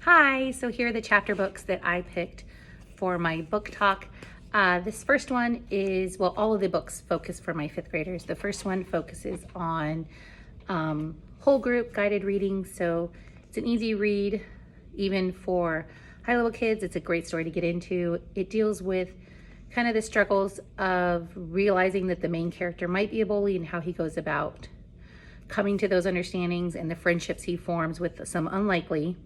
Hi, so here are the chapter books that I picked for my book talk. This first one is, well, all of the books focus for my fifth graders. The first one focuses on whole group guided reading, so it's an easy read even for high level kids. It's a great story to get into. It deals with kind of the struggles of realizing that the main character might be a bully and how he goes about coming to those understandings and the friendships he forms with some unlikely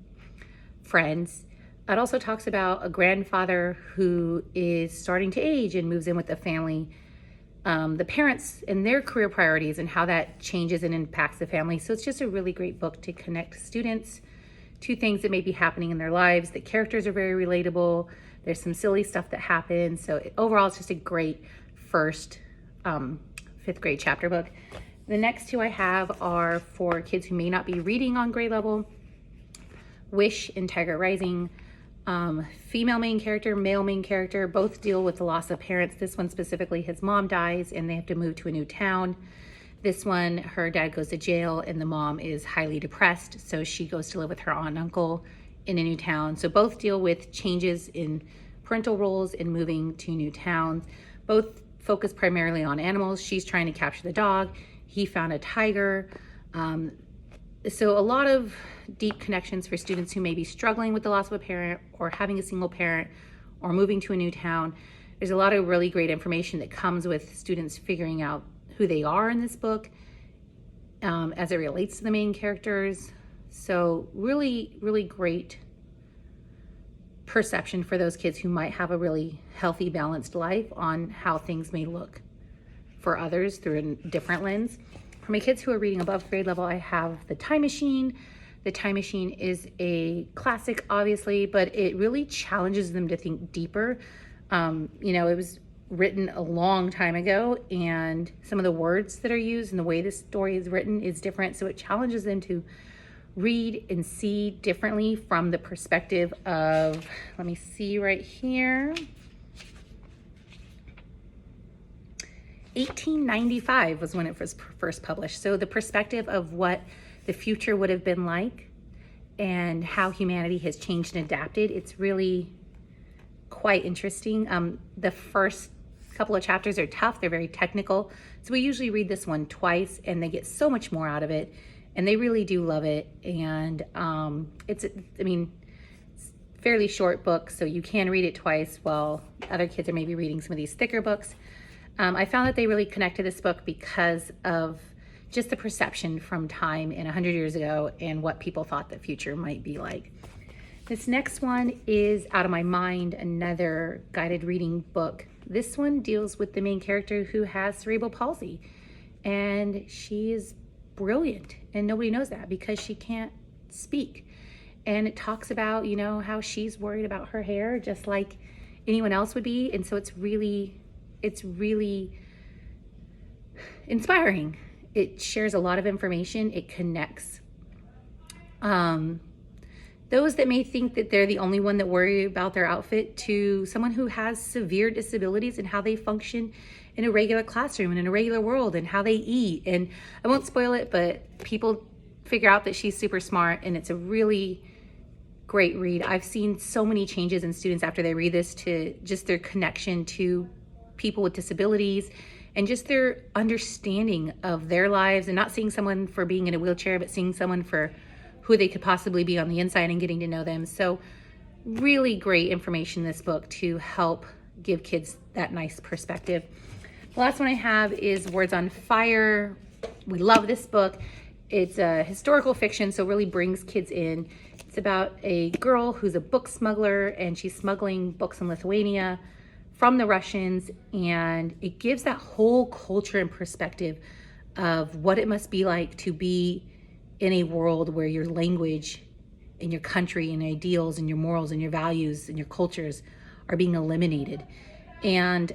friends. It also talks about a grandfather who is starting to age and moves in with the family, the parents and their career priorities and how that changes and impacts the family. So it's just a really great book to connect students to things that may be happening in their lives. The characters are very relatable. There's some silly stuff that happens. So overall, it's just a great first fifth grade chapter book. The next two I have are for kids who may not be reading on grade level. Wish and Tiger Rising. Female main character, male main character, both deal with the loss of parents. This one specifically, his mom dies and they have to move to a new town. This one, her dad goes to jail and the mom is highly depressed, so she goes to live with her aunt and uncle in a new town. So both deal with changes in parental roles and moving to new towns. Both focus primarily on animals. She's trying to capture the dog. He found a tiger. So a lot of deep connections for students who may be struggling with the loss of a parent or having a single parent or moving to a new town. There's a lot of really great information that comes with students figuring out who they are in this book as it relates to the main characters. So really, really great perception for those kids who might have a really healthy, balanced life on how things may look for others through a different lens. For my kids who are reading above grade level, I have The Time Machine. The Time Machine is a classic, obviously, but it really challenges them to think deeper. It was written a long time ago, and some of the words that are used and the way this story is written is different. So it challenges them to read and see differently from the perspective of, let me see right here, 1895 was when it was first published. So the perspective of what the future would have been like and how humanity has changed and adapted. It's really quite interesting. The first couple of chapters are tough. They're very technical. So we usually read this one twice and they get so much more out of it. And they really do love it. And it's fairly short book, so you can read it twice while other kids are maybe reading some of these thicker books. I found that they really connected this book because of just the perception from time in 100 years ago and what people thought the future might be like. This next one is Out of My Mind, another guided reading book. This one deals with the main character who has cerebral palsy, and she is brilliant, and nobody knows that because she can't speak. And it talks about, how she's worried about her hair just like anyone else would be. And so it's really inspiring. It shares a lot of information. It connects those that may think that they're the only one that worry about their outfit to someone who has severe disabilities and how they function in a regular classroom and in a regular world and how they eat. And I won't spoil it, but people figure out that she's super smart, and it's a really great read. I've seen so many changes in students after they read this to just their connection to people with disabilities and just their understanding of their lives, and not seeing someone for being in a wheelchair, but seeing someone for who they could possibly be on the inside and getting to know them. So really great information in this book to help give kids that nice perspective. The last one I have is Words on Fire. We love this book. It's a historical fiction, so it really brings kids in. It's about a girl who's a book smuggler, and she's smuggling books in Lithuania from the Russians, and it gives that whole culture and perspective of what it must be like to be in a world where your language and your country and ideals and your morals and your values and your cultures are being eliminated. And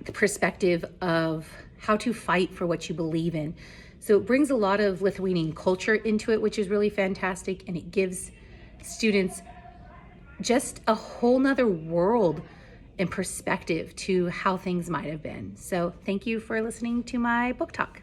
the perspective of how to fight for what you believe in. So it brings a lot of Lithuanian culture into it, which is really fantastic. And it gives students just a whole nother world and perspective to how things might have been. So thank you for listening to my book talk.